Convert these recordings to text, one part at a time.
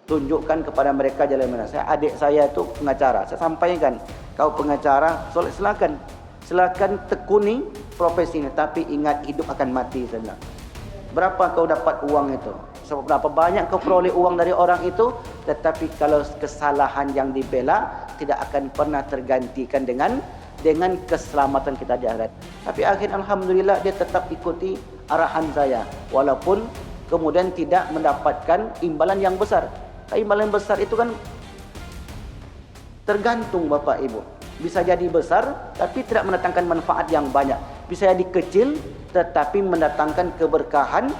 tunjukkan kepada mereka jalan mana. Adik saya itu pengacara, saya sampaikan, kau pengacara, silakan tekuni profesi ini, tapi ingat hidup akan mati. Saya bilang, berapa kau dapat uang itu, berapa banyak kau peroleh uang dari orang itu, tetapi kalau kesalahan yang dibela tidak akan pernah tergantikan dengan keselamatan kita di akhirat. Tapi akhir alhamdulillah dia tetap ikuti arahan saya, walaupun kemudian tidak mendapatkan imbalan yang besar. Imbalan besar itu kan tergantung Bapak Ibu. Bisa jadi besar tapi tidak mendatangkan manfaat yang banyak. Bisa jadi kecil tetapi mendatangkan keberkahan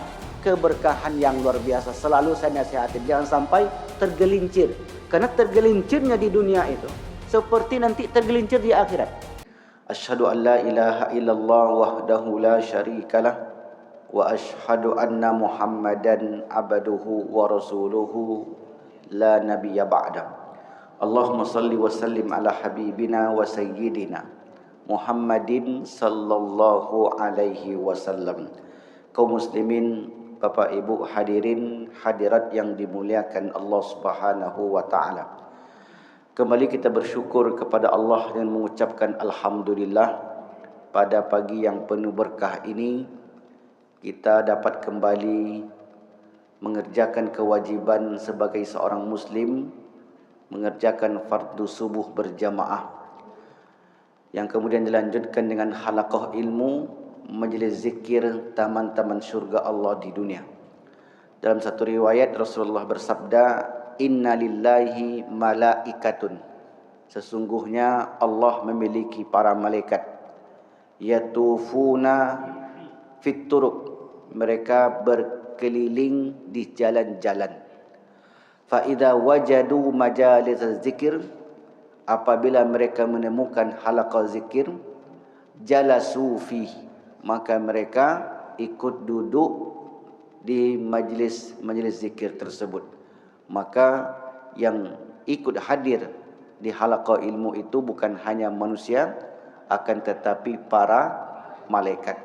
yang luar biasa. Selalu saya nasihatin, jangan sampai tergelincir. Karena tergelincirnya di dunia itu seperti nanti tergelincir di akhirat. Asyhadu an la ilaha illallah wahdahu la syarikalah wa asyhadu anna Muhammadan abduhu wa rasuluhu la nabiyya ba'da. Allahumma salli wa sallim ala habibina wa sayyidina Muhammadin sallallahu alaihi wasallam. Kaum muslimin, Bapak Ibu hadirin hadirat yang dimuliakan Allah Subhanahu wa taala. Kembali kita bersyukur kepada Allah dan mengucapkan alhamdulillah pada pagi yang penuh berkah ini kita dapat kembali mengerjakan kewajiban sebagai seorang muslim, mengerjakan fardu subuh berjamaah, yang kemudian dilanjutkan dengan halaqah ilmu, majlis zikir taman-taman syurga Allah di dunia. Dalam satu riwayat Rasulullah bersabda, inna lillahi malaikatun, sesungguhnya Allah memiliki para malaikat, yatufuna fit turuq, mereka berkeliling di jalan-jalan. Fa idza wajadu majalis zikir, apabila mereka menemukan halaqah zikir, jalasu fi, maka mereka ikut duduk di majlis zikir tersebut. Maka yang ikut hadir di halaqah ilmu itu bukan hanya manusia, akan tetapi para malaikat.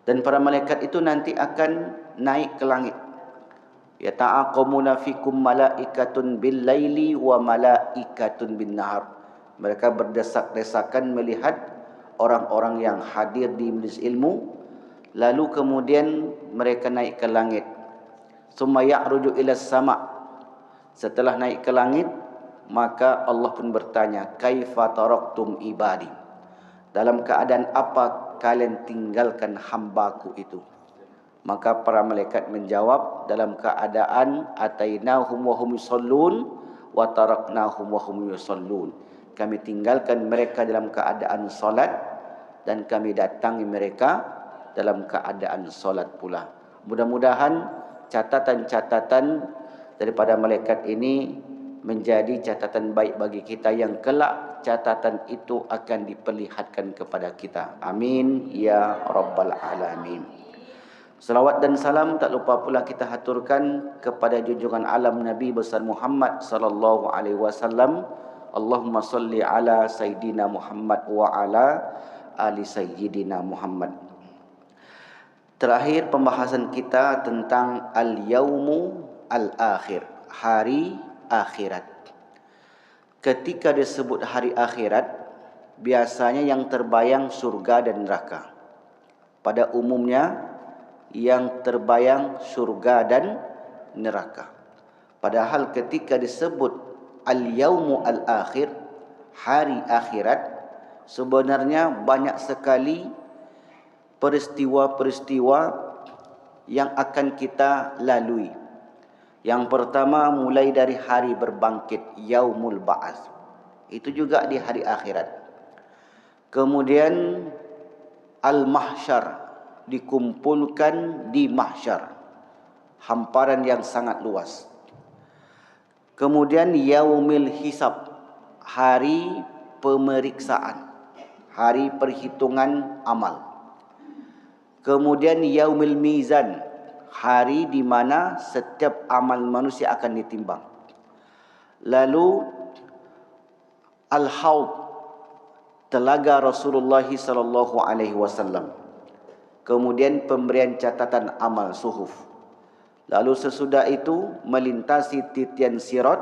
Dan para malaikat itu nanti akan naik ke langit. Yata'aqamuna fikum malaikatun bil laili wa malaikatun bin nahar. Mereka berdesak-desakan melihat orang-orang yang hadir di majlis ilmu, lalu kemudian mereka naik ke langit. Summa ya'ruju ila sama. Setelah naik ke langit, maka Allah pun bertanya, kaifa taraktum ibadi, dalam keadaan apa kalian tinggalkan hambaku itu? Maka para malaikat menjawab, dalam keadaan atainahum wa hum yusallun wa taraknahum wa hum yusallun. Kami tinggalkan mereka dalam keadaan salat dan kami datangi mereka dalam keadaan salat pula. Mudah-mudahan catatan-catatan daripada malaikat ini menjadi catatan baik bagi kita, yang kelak catatan itu akan diperlihatkan kepada kita. Amin ya rabbal alamin. Salawat dan salam tak lupa pula kita haturkan kepada junjungan alam Nabi besar Muhammad sallallahu alaihi wasallam. Allahumma salli ala sayyidina Muhammad wa ala ali sayyidina Muhammad. Terakhir pembahasan kita tentang al-yaumu al-akhir, hari akhirat. Ketika disebut hari akhirat, biasanya yang terbayang surga dan neraka. Pada umumnya yang terbayang surga dan neraka. Padahal ketika disebut al-yaumu al-akhir, hari akhirat, sebenarnya banyak sekali peristiwa-peristiwa yang akan kita lalui. Yang pertama mulai dari hari berbangkit, yaumul ba'ats. Itu juga di hari akhirat. Kemudian al-mahsyar, dikumpulkan di mahsyar, hamparan yang sangat luas. Kemudian yaumil hisab, hari pemeriksaan, hari perhitungan amal. Kemudian yaumil mizan, hari di mana setiap amal manusia akan ditimbang. Lalu al-haud, telaga Rasulullah sallallahu alaihi wasallam. Kemudian pemberian catatan amal suhuf. Lalu sesudah itu melintasi titian sirat.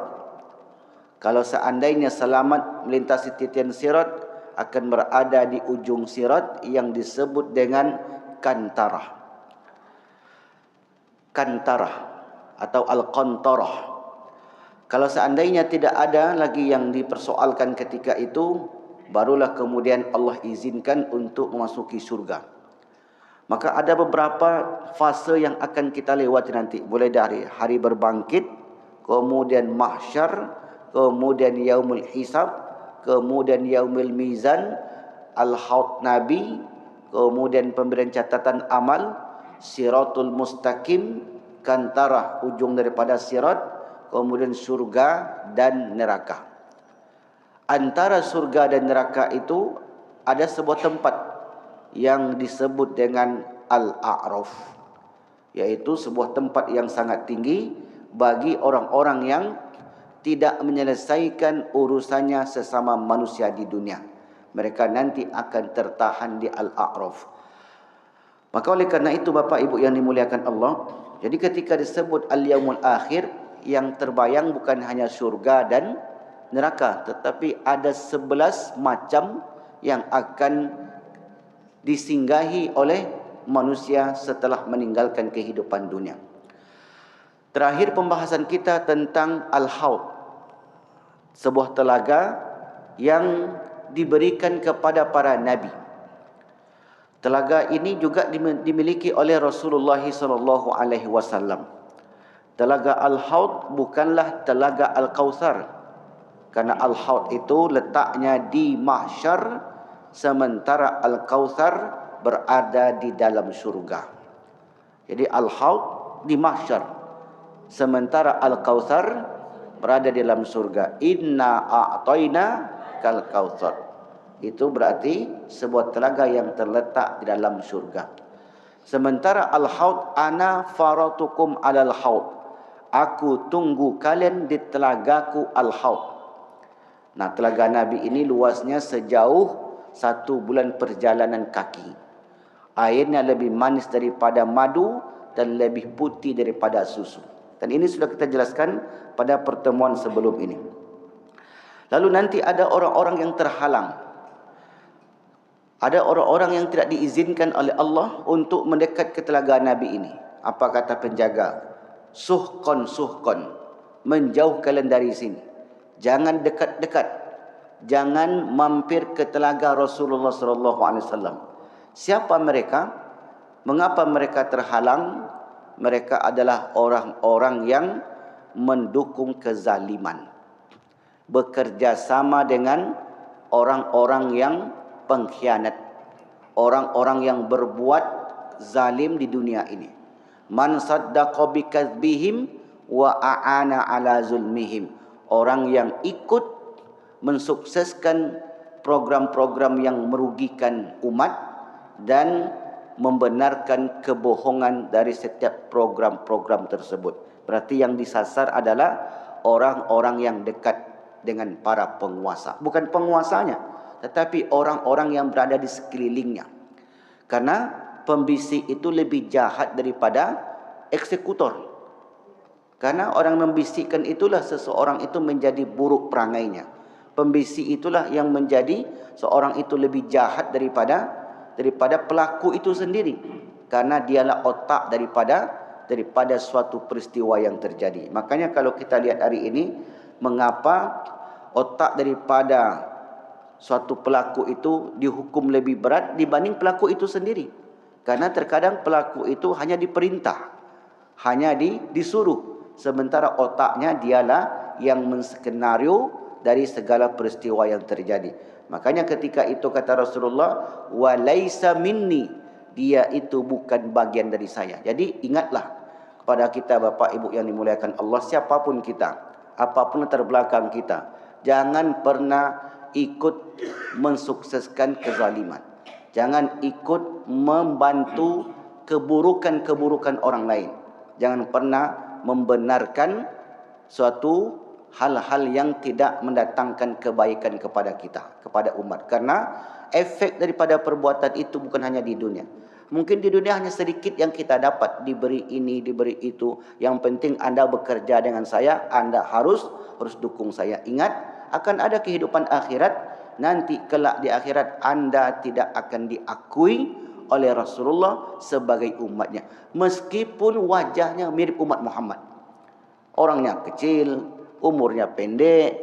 Kalau seandainya selamat melintasi titian sirat, akan berada di ujung sirat yang disebut dengan kantarah. Kantarah atau al-qantarah. Kalau seandainya tidak ada lagi yang dipersoalkan ketika itu, barulah kemudian Allah izinkan untuk memasuki surga. Maka ada beberapa fase yang akan kita lewati nanti. Mulai dari hari berbangkit, kemudian mahsyar, kemudian yaumul hisab, kemudian yaumul mizan, al-haud nabi, kemudian pemberian catatan amal, siratul mustaqim, kantara ujung daripada sirat, kemudian surga dan neraka. Antara surga dan neraka itu ada sebuah tempat yang disebut dengan Al-A'raf, yaitu sebuah tempat yang sangat tinggi bagi orang-orang yang tidak menyelesaikan urusannya sesama manusia di dunia. Mereka nanti akan tertahan di Al-A'raf. Maka oleh karena itu Bapak Ibu yang dimuliakan Allah, jadi ketika disebut Al-Yaumul Akhir, yang terbayang bukan hanya surga dan neraka, tetapi ada 11 macam yang akan disinggahi oleh manusia setelah meninggalkan kehidupan dunia. Terakhir pembahasan kita tentang Al-Haud, sebuah telaga yang diberikan kepada para nabi. Telaga ini juga dimiliki oleh Rasulullah SAW. Telaga Al-Haud bukanlah telaga Al-Kautsar, karena Al-Haud itu letaknya di mahsyar, sementara Al-Kautsar berada di dalam surga. Jadi Al-Haud di mahsyar, sementara Al-Kautsar berada di dalam surga. Inna a'tayna kal kautsar. Itu berarti sebuah telaga yang terletak di dalam surga. Sementara Al-Haud, ana faratukum alal haud. Aku tunggu kalian di telagaku Al-Haud. Nah, telaga Nabi ini luasnya sejauh 1 bulan perjalanan kaki. Airnya lebih manis daripada madu dan lebih putih daripada susu. Dan ini sudah kita jelaskan pada pertemuan sebelum ini. Lalu nanti ada orang-orang yang terhalang. Ada orang-orang yang tidak diizinkan oleh Allah untuk mendekat ke telaga Nabi ini. Apa kata penjaga? Suhqan, suhqan. Menjauh kalian dari sini. Jangan dekat-dekat. Jangan mampir ke telaga Rasulullah SAW. Siapa mereka? Mengapa mereka terhalang? Mereka adalah orang-orang yang mendukung kezaliman, bekerja sama dengan orang-orang yang pengkhianat, orang-orang yang berbuat zalim di dunia ini. Man saddaqa bikadzbihim wa a'ana ala zulmihim. Orang yang ikut mensukseskan program-program yang merugikan umat dan membenarkan kebohongan dari setiap program-program tersebut. Berarti yang disasar adalah orang-orang yang dekat dengan para penguasa. Bukan penguasanya, tetapi orang-orang yang berada di sekelilingnya. Karena pembisik itu lebih jahat daripada eksekutor. Karena orang membisikkan itulah seseorang itu menjadi buruk perangainya. Pembisik itulah yang menjadi seorang itu lebih jahat daripada pelaku itu sendiri, karena dialah otak daripada suatu peristiwa yang terjadi. Makanya kalau kita lihat hari ini, mengapa otak daripada suatu pelaku itu dihukum lebih berat dibanding pelaku itu sendiri? Karena terkadang pelaku itu hanya diperintah, hanya disuruh, sementara otaknya dialah yang menskenario dari segala peristiwa yang terjadi. Makanya ketika itu kata Rasulullah, wa laisa minni, dia itu bukan bagian dari saya. Jadi ingatlah kepada kita Bapak Ibu yang dimuliakan Allah, siapapun kita, apapun latar belakang kita, jangan pernah ikut mensukseskan kezaliman. Jangan ikut membantu keburukan-keburukan orang lain. Jangan pernah membenarkan suatu hal-hal yang tidak mendatangkan kebaikan kepada kita, kepada umat. Karena efek daripada perbuatan itu bukan hanya di dunia. Mungkin di dunia hanya sedikit yang kita dapat, diberi ini, diberi itu. Yang penting Anda bekerja dengan saya, Anda harus dukung saya. Ingat, akan ada kehidupan akhirat. Nanti kelak di akhirat Anda tidak akan diakui oleh Rasulullah sebagai umatnya. Meskipun wajahnya mirip umat Muhammad. Orangnya kecil, umurnya pendek,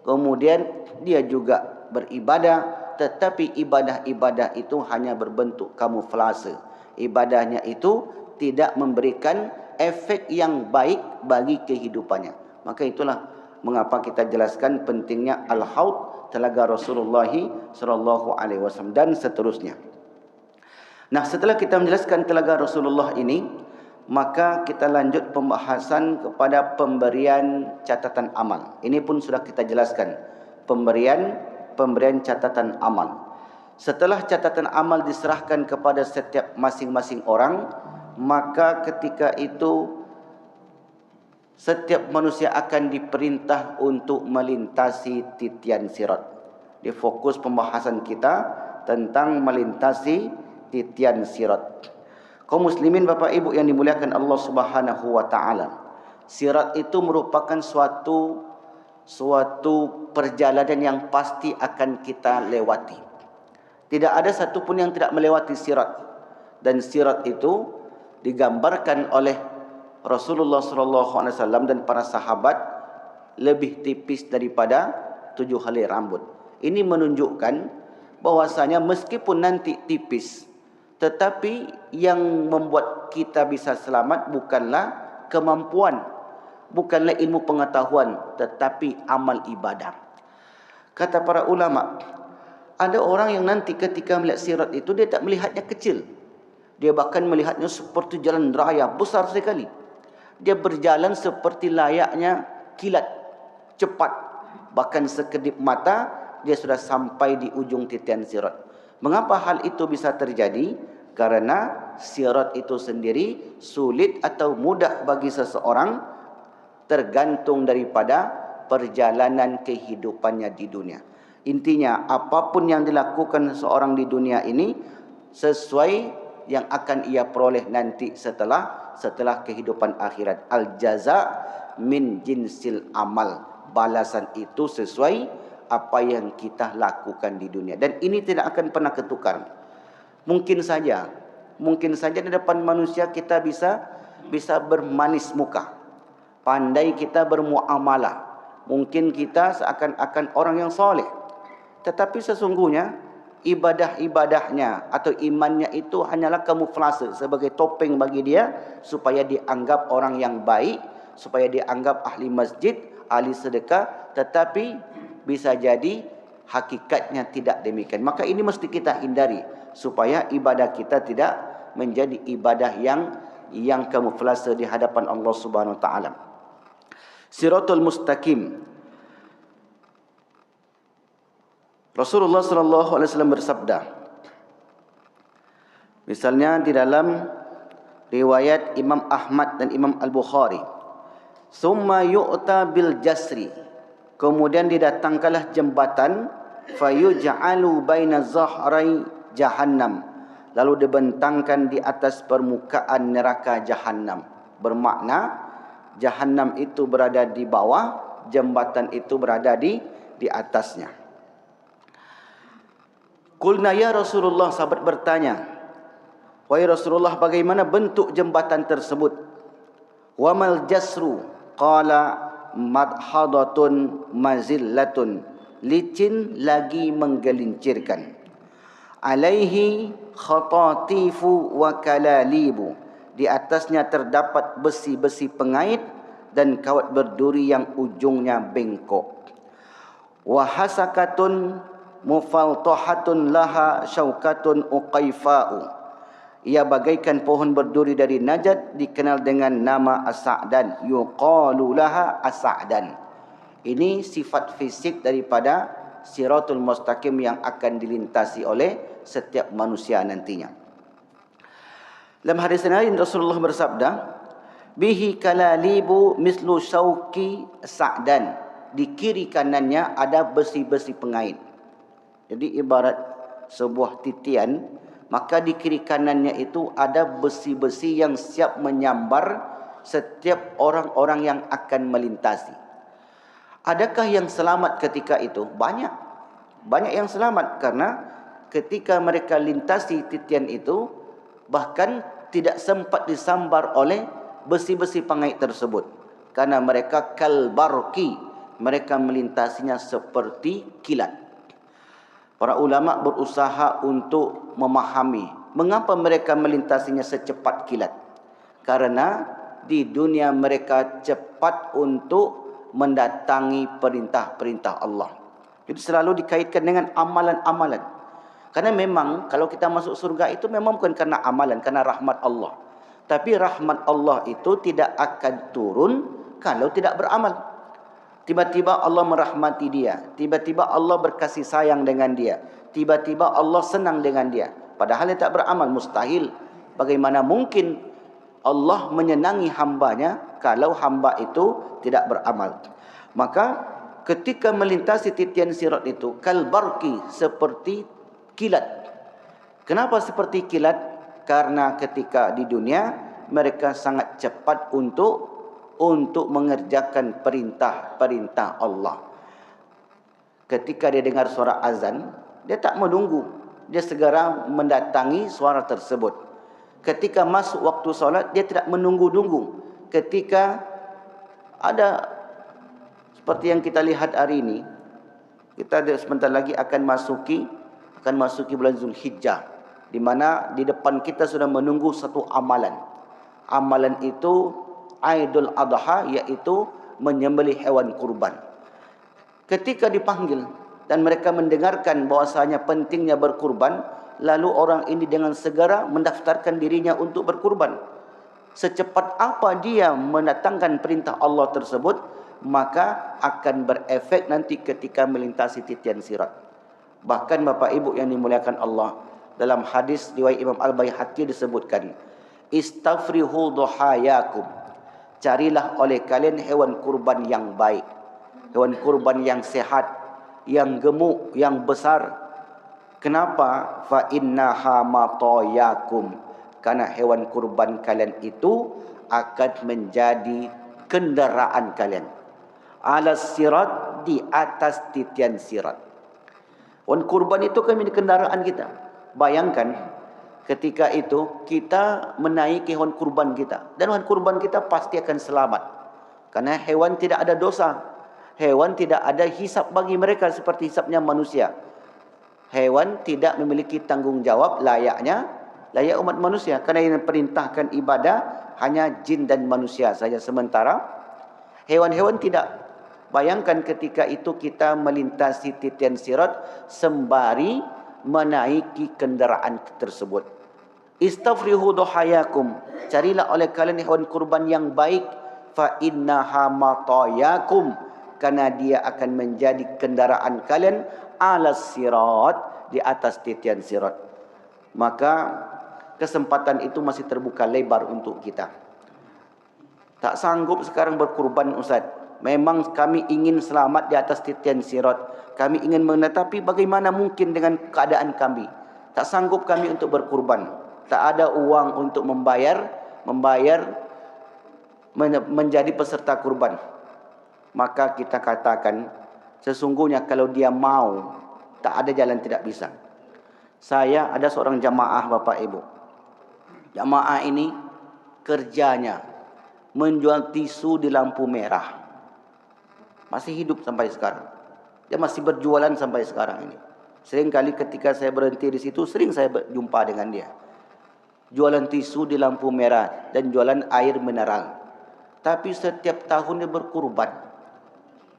kemudian dia juga beribadah. Tetapi ibadah-ibadah itu hanya berbentuk kamuflase. Ibadahnya itu tidak memberikan efek yang baik bagi kehidupannya. Maka itulah mengapa kita jelaskan pentingnya al-haud, telaga Rasulullah sallallahu alaihi wasallam dan seterusnya. Nah, setelah kita menjelaskan telaga Rasulullah ini, maka kita lanjut pembahasan kepada pemberian catatan amal. Ini pun sudah kita jelaskan. Pemberian catatan amal. Setelah catatan amal diserahkan kepada setiap masing-masing orang, maka ketika itu setiap manusia akan diperintah untuk melintasi titian sirat. Di fokus pembahasan kita tentang melintasi titian sirat. Kaum muslimin Bapak Ibu yang dimuliakan Allah Subhanahu wa taala. Sirat itu merupakan suatu perjalanan yang pasti akan kita lewati. Tidak ada satupun yang tidak melewati sirat. Dan sirat itu digambarkan oleh Rasulullah SAW dan para sahabat lebih tipis daripada 7 helai rambut. Ini menunjukkan bahwasanya meskipun nanti tipis, tetapi yang membuat kita bisa selamat bukanlah kemampuan, bukanlah ilmu pengetahuan, tetapi amal ibadah. Kata para ulama, ada orang yang nanti ketika melihat sirat itu dia tak melihatnya kecil. Dia bahkan melihatnya seperti jalan raya besar sekali. Dia berjalan seperti layaknya kilat, cepat. Bahkan sekedip mata dia sudah sampai di ujung titian sirat. Mengapa hal itu bisa terjadi? Karena sirat itu sendiri sulit atau mudah bagi seseorang tergantung daripada perjalanan kehidupannya di dunia. Intinya, apapun yang dilakukan seseorang di dunia ini sesuai yang akan ia peroleh nanti setelah kehidupan akhirat. Al-jaza min jinsil amal. Balasan itu sesuai apa yang kita lakukan di dunia. Dan ini tidak akan pernah ketukar. Mungkin saja di depan manusia kita bisa bermanis muka. Pandai kita bermuamalah. Mungkin kita seakan-akan orang yang soleh. Tetapi sesungguhnya ibadah-ibadahnya atau imannya itu hanyalah kamuflase sebagai topeng bagi dia supaya dianggap orang yang baik, supaya dianggap ahli masjid, ahli sedekah, tetapi bisa jadi hakikatnya tidak demikian. Maka ini mesti kita hindari supaya ibadah kita tidak menjadi ibadah yang kamuflase di hadapan Allah Subhanahu wa taala. Siratul mustaqim. Rasulullah sallallahu alaihi wasallam bersabda, misalnya di dalam riwayat Imam Ahmad dan Imam Al-Bukhari, summa yu'ta bil jasri, kemudian didatangkanlah jembatan, fayuj'alu baina zahrai jahannam, lalu dibentangkan di atas permukaan neraka jahannam. Bermakna jahannam itu berada di bawah, jembatan itu berada di atasnya. Qulna ya Rasulullah, sahabat bertanya, wahai Rasulullah, bagaimana bentuk jembatan tersebut? Wa mal jasru? Qala madhadatun mazillatun, licin lagi menggelincirkan. Alaihi khatatifu wa kalalibu, di atasnya terdapat besi-besi pengait dan kawat berduri yang ujungnya bengkok. Wa hasakatun mufaltahatun laha syaukatun uqaifa'u, ia bagaikan pohon berduri dari Najd dikenal dengan nama as-sa'dan, yuqalu laha as-sa'dan. Ini sifat fisik daripada siratul mustaqim yang akan dilintasi oleh setiap manusia nantinya. Dalam hadis lain Rasulullah bersabda, bihi kalalibu mislu syauki sa'dan, di kiri kanannya ada besi-besi pengait. Jadi ibarat sebuah titian maka di kiri kanannya itu ada besi-besi yang siap menyambar setiap orang-orang yang akan melintasi. Adakah yang selamat ketika itu? Banyak. Banyak yang selamat karena ketika mereka lintasi titian itu, bahkan tidak sempat disambar oleh besi-besi pengait tersebut. Karena mereka kalbarki, mereka melintasinya seperti kilat. Para ulama berusaha untuk memahami mengapa mereka melintasinya secepat kilat. Karena di dunia mereka cepat untuk mendatangi perintah-perintah Allah. Jadi selalu dikaitkan dengan amalan-amalan. Karena memang kalau kita masuk surga itu memang bukan karena amalan, karena rahmat Allah. Tapi rahmat Allah itu tidak akan turun kalau tidak beramal. Tiba-tiba Allah merahmati dia. Tiba-tiba Allah berkasih sayang dengan dia. Tiba-tiba Allah senang dengan dia. Padahal dia tak beramal, mustahil. Bagaimana mungkin Allah menyenangi hambanya kalau hamba itu tidak beramal? Maka ketika melintasi titian sirat itu, kalbarki, seperti kilat. Kenapa seperti kilat? Karena ketika di dunia mereka sangat cepat untuk mengerjakan perintah-perintah Allah. Ketika dia dengar suara azan, dia tak menunggu, dia segera mendatangi suara tersebut. Ketika masuk waktu solat, dia tidak menunggu-nunggu. Ketika ada seperti yang kita lihat hari ini, kita sebentar lagi akan masuki bulan Zulhijjah, di mana di depan kita sudah menunggu satu amalan. Amalan itu Aidul Adha, yaitu menyembelih hewan kurban. Ketika dipanggil dan mereka mendengarkan bahwasanya pentingnya berkurban, lalu orang ini dengan segera mendaftarkan dirinya untuk berkurban. Secepat apa dia mendatangkan perintah Allah tersebut, maka akan berefek nanti ketika melintasi titian sirat. Bahkan Bapak Ibu yang dimuliakan Allah, dalam hadis riwayat Imam Al-Baihaqi disebutkan, istaghfrihu duhayakum, carilah oleh kalian hewan kurban yang baik, hewan kurban yang sehat, yang gemuk, yang besar. Kenapa? Fa innaha matayakum, karena hewan kurban kalian itu akan menjadi kendaraan kalian. Ala sirat, di atas titian sirat. Hewan kurban itu kan menjadi kendaraan kita. Bayangkan ketika itu kita menaiki hewan kurban kita, dan hewan kurban kita pasti akan selamat. Karena hewan tidak ada dosa. Hewan tidak ada hisab bagi mereka seperti hisabnya manusia. Hewan tidak memiliki tanggung jawab layak umat manusia. Karena yang perintahkan ibadah hanya jin dan manusia saja. Sementara hewan-hewan tidak. Bayangkan ketika itu kita melintasi titian sirat sembari menaiki kendaraan tersebut. Istaghfrihu duhayakum, carilah oleh kalian hewan kurban yang baik. Fa innaha matayakum, karena dia akan menjadi kendaraan kalian. Ala sirat, di atas titian sirat. Maka kesempatan itu masih terbuka lebar untuk kita. Tak sanggup sekarang berkurban, Ustaz. Memang kami ingin selamat di atas titian sirat. Kami ingin menetapi bagaimana mungkin dengan keadaan kami. Tak sanggup kami untuk berkurban. Tak ada uang untuk membayar menjadi peserta kurban. Maka kita katakan, sesungguhnya kalau dia mau, tak ada jalan tidak bisa. Saya ada seorang jamaah Bapak Ibu. Jamaah ini kerjanya menjual tisu di lampu merah. Masih hidup sampai sekarang. Dia masih berjualan sampai sekarang ini. Sering kali ketika saya berhenti di situ, sering saya berjumpa dengan dia. Jualan tisu di lampu merah dan jualan air mineral. Tapi setiap tahun dia berkurban.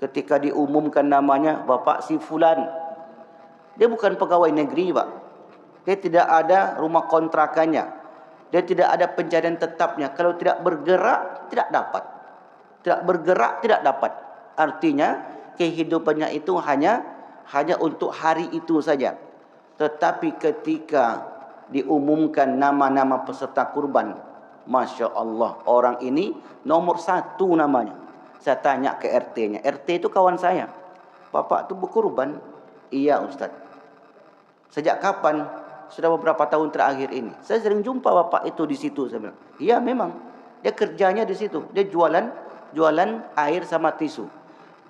Ketika diumumkan namanya, Bapak si Fulan. Dia bukan pegawai negeri, Pak. Dia tidak ada rumah kontrakannya. Dia tidak ada pencarian tetapnya. Kalau tidak bergerak, tidak dapat. Tidak bergerak, tidak dapat. Artinya kehidupannya itu hanya untuk hari itu saja. Tetapi ketika diumumkan nama-nama peserta kurban, Masya Allah, orang ini nomor 1 namanya. Saya tanya ke RT-nya. RT itu kawan saya. Bapak itu berkurban? Iya Ustaz. Sejak kapan? sudah beberapa tahun terakhir ini. Saya sering jumpa bapak itu di situ. Saya bilang, iya memang. Dia kerjanya di situ. Dia jualan air sama tisu.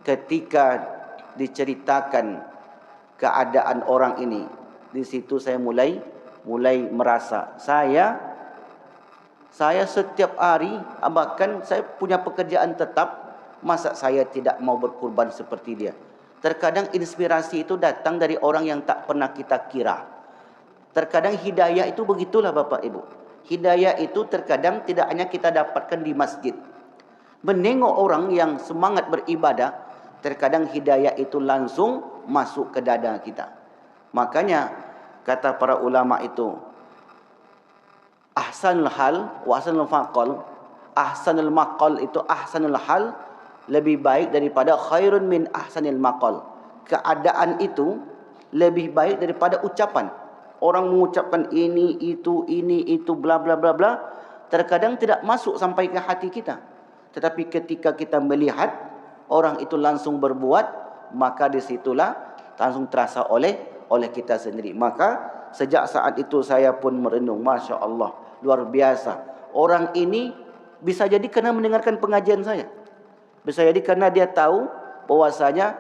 Ketika diceritakan keadaan orang ini, di situ saya mulai merasa saya setiap hari, bahkan saya punya pekerjaan tetap, masa saya tidak mau berkurban seperti dia. Terkadang inspirasi itu datang dari orang yang tak pernah kita kira. Terkadang hidayah itu begitulah Bapak Ibu. Hidayah itu terkadang tidak hanya kita dapatkan di masjid. Menengok orang yang semangat beribadah, terkadang hidayah itu langsung masuk ke dada kita. Makanya kata para ulama itu, ahsanul hal wa ahsanul maqal. Ahsanul maqal itu ahsanul hal lebih baik daripada khairun min ahsanil maqal. Keadaan itu lebih baik daripada ucapan. Orang mengucapkan ini itu bla bla bla bla, terkadang tidak masuk sampai ke hati kita. Tetapi ketika kita melihat orang itu langsung berbuat, maka disitulah langsung terasa oleh kita sendiri. Maka sejak saat itu saya pun merenung, Masya Allah, luar biasa. Orang ini bisa jadi karena mendengarkan pengajian saya. Bisa jadi karena dia tahu bahwasanya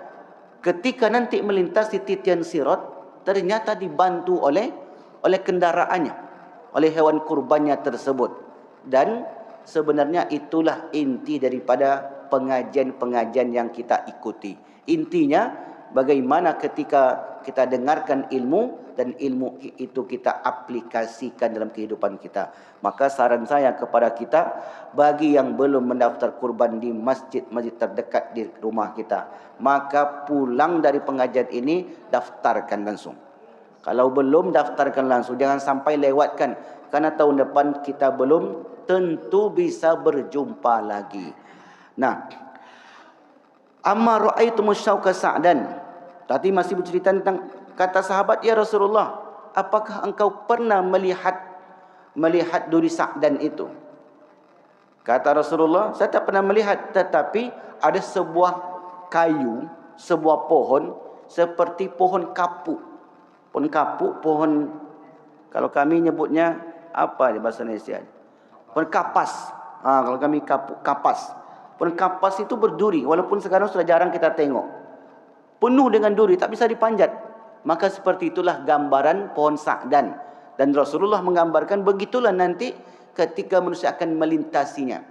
ketika nanti melintasi titian sirat, ternyata dibantu oleh kendaraannya, oleh hewan kurbannya tersebut. Dan sebenarnya itulah inti daripada pengajian-pengajian yang kita ikuti. Intinya bagaimana ketika kita dengarkan ilmu dan ilmu itu kita aplikasikan dalam kehidupan kita. Maka saran saya kepada kita, bagi yang belum mendaftar kurban di masjid-masjid terdekat di rumah kita, maka pulang dari pengajian ini daftarkan langsung. Kalau belum, daftarkan langsung, jangan sampai lewatkan, karena tahun depan kita belum tentu bisa berjumpa lagi. Nah, amma ra'aitu musyauka sa'dan. Tadi masih bercerita tentang kata sahabat, ya Rasulullah, apakah engkau pernah melihat duri Sa'dan itu? Kata Rasulullah, saya tak pernah melihat, tetapi ada sebuah kayu, sebuah pohon seperti pohon kapuk. Pohon kapuk, pohon, kalau kami nyebutnya apa di bahasa Indonesia? Pohon kapas. Kalau kami kapas. Pohon kapas itu berduri, walaupun sekarang sudah jarang kita tengok. Penuh dengan duri, tak bisa dipanjat. Maka seperti itulah gambaran pohon Sa'dan. Dan Rasulullah menggambarkan begitulah nanti ketika manusia akan melintasinya.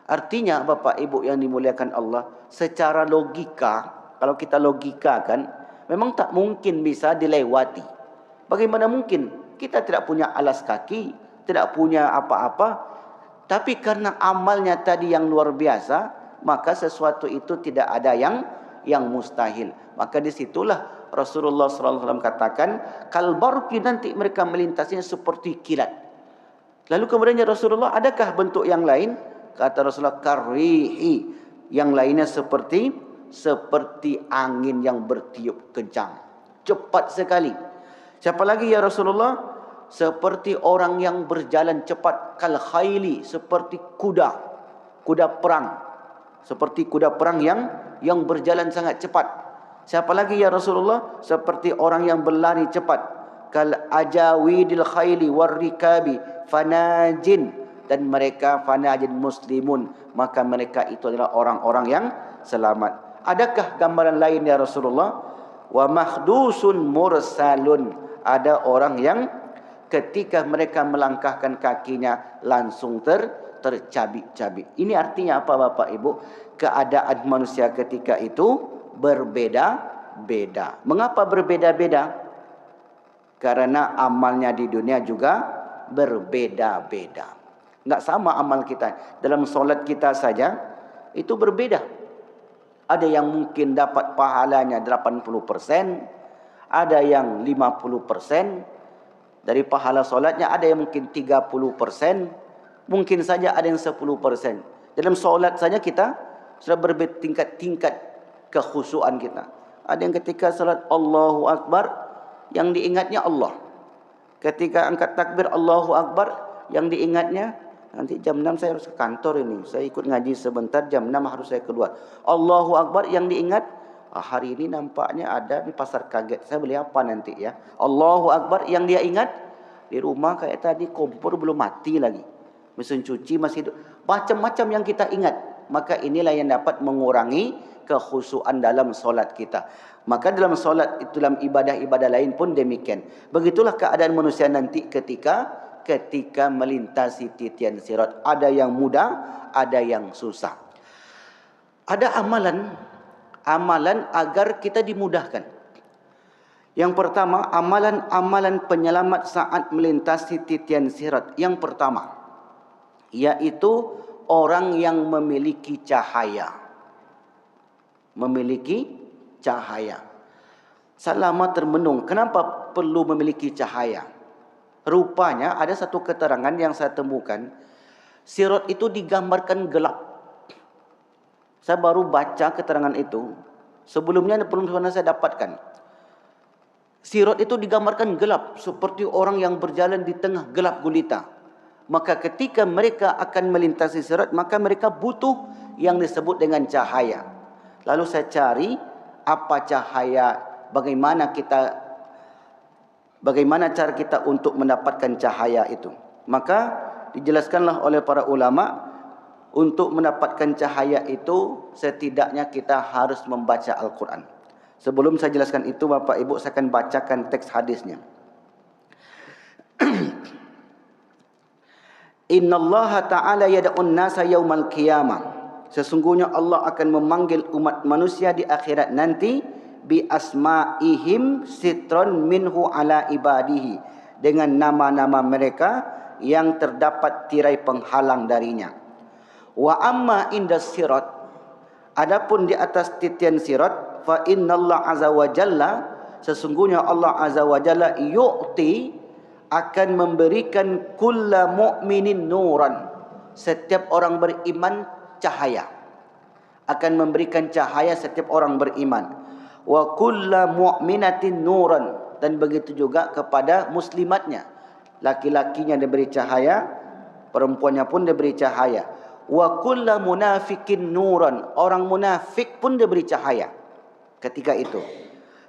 Artinya Bapak Ibu yang dimuliakan Allah, secara logika, kalau kita logikakan, memang tak mungkin bisa dilewati. Bagaimana mungkin? Kita tidak punya alas kaki, tidak punya apa-apa. Tapi karena amalnya tadi yang luar biasa, maka sesuatu itu tidak ada yang mustahil. Maka disitulah Rasulullah SAW katakan, kalbarki, nanti mereka melintasinya seperti kilat. Lalu kemudian Rasulullah, adakah bentuk yang lain? Kata Rasulullah, karihi, yang lainnya seperti angin yang bertiup kencang, cepat sekali. Siapa lagi ya Rasulullah? Seperti orang yang berjalan cepat, kal khaili, seperti kuda perang, seperti kuda perang yang berjalan sangat cepat. Siapa lagi ya Rasulullah? Seperti orang yang berlari cepat, kal ajawidil khaili warrikabi fanajin, dan mereka fanajin muslimun, maka mereka itu adalah orang-orang yang selamat. Adakah gambaran lain ya Rasulullah? Wa mahdusun mursalun, ada orang yang ketika mereka melangkahkan kakinya langsung tercabik-cabik. Ini artinya apa Bapak Ibu? Keadaan manusia ketika itu berbeda-beda. Mengapa berbeda-beda? Karena amalnya di dunia juga berbeda-beda. Enggak sama amal kita. Dalam solat kita saja itu berbeda. Ada yang mungkin dapat pahalanya 80%, ada yang 50% dari pahala solatnya, ada yang mungkin 30%, mungkin saja ada yang 10%. Dalam solat saja kita sudah bertingkat-tingkat kekhusyuan kita. Ada yang ketika salat Allahu Akbar, yang diingatnya Allah. Ketika angkat takbir Allahu Akbar, yang diingatnya, nanti jam 6 saya harus ke kantor ini, saya ikut ngaji sebentar, jam 6 harus saya keluar. Allahu Akbar, yang diingat Hari ini nampaknya ada di pasar kaget. Saya beli apa nanti ya? Allahu Akbar. Yang dia ingat, di rumah kayak tadi kompor belum mati lagi. Mesin cuci masih hidup. Macam-macam yang kita ingat. Maka inilah yang dapat mengurangi kekhusyuan dalam solat kita. Maka dalam solat itu, dalam ibadah-ibadah lain pun demikian. Begitulah keadaan manusia nanti ketika melintasi titian sirat. Ada yang mudah, ada yang susah. Ada amalan agar kita dimudahkan. Yang pertama, amalan penyelamat saat melintasi titian sirat. Yang pertama, yaitu orang yang memiliki cahaya. Memiliki cahaya. Saya lama termenung, kenapa perlu memiliki cahaya? Rupanya ada satu keterangan yang saya temukan, sirat itu digambarkan gelap. Saya baru baca keterangan itu. Sebelumnya belum pernah saya dapatkan. Sirat itu digambarkan gelap, seperti orang yang berjalan di tengah gelap gulita. Maka ketika mereka akan melintasi sirat, maka mereka butuh yang disebut dengan cahaya. Lalu saya cari apa cahaya, bagaimana cara kita untuk mendapatkan cahaya itu. Maka dijelaskanlah oleh para ulama, untuk mendapatkan cahaya itu setidaknya kita harus membaca Al-Quran. Sebelum saya jelaskan itu, Bapak Ibu, saya akan bacakan teks hadisnya. Innallaha ta'ala yada'un nasa yawmal qiyamah. Sesungguhnya Allah akan memanggil umat manusia di akhirat nanti bi asma'ihim sitron minhu ala ibadihi, dengan nama-nama mereka yang terdapat tirai penghalang darinya. Wa amma indas sirat, adapun di atas titian sirat, fa innallaha azza wa jalla, sesungguhnya Allah azza wa jalla yu'ti, akan memberikan kulla mu'minin nuran, setiap orang beriman cahaya. Akan memberikan cahaya setiap orang beriman. Wa kulla mu'minatin nuran, dan begitu juga kepada muslimatnya. Laki-lakinya diberi cahaya, perempuannya pun diberi cahaya. Wa kulla munafikin nuran, orang munafik pun diberi cahaya ketika itu.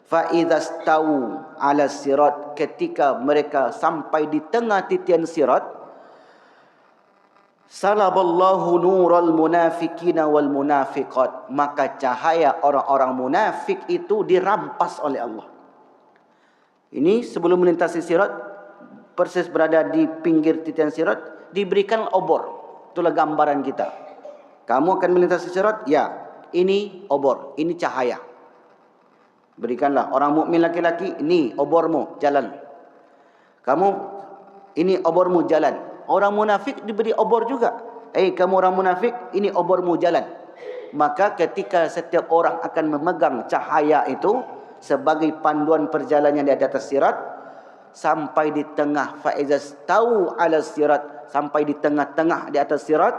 Fa idzastau ala sirat, ketika mereka sampai di tengah titian sirat, salaballahu nural munafikina wal munafiqat, maka cahaya orang-orang munafik itu dirampas oleh Allah. Ini sebelum melintasi sirat, persis berada di pinggir titian sirat, diberikan obor. Itulah gambaran kita. Kamu akan melintasi sirat, ya, ini obor, ini cahaya. Berikanlah orang mukmin laki-laki, ini obormu, jalan. Kamu, ini obormu, jalan. Orang munafik diberi obor juga. Kamu orang munafik, ini obormu, jalan. Maka ketika setiap orang akan memegang cahaya itu sebagai panduan perjalanan di atas sirat, sampai di tengah, faizastau ala sirat, sampai di tengah-tengah di atas sirat,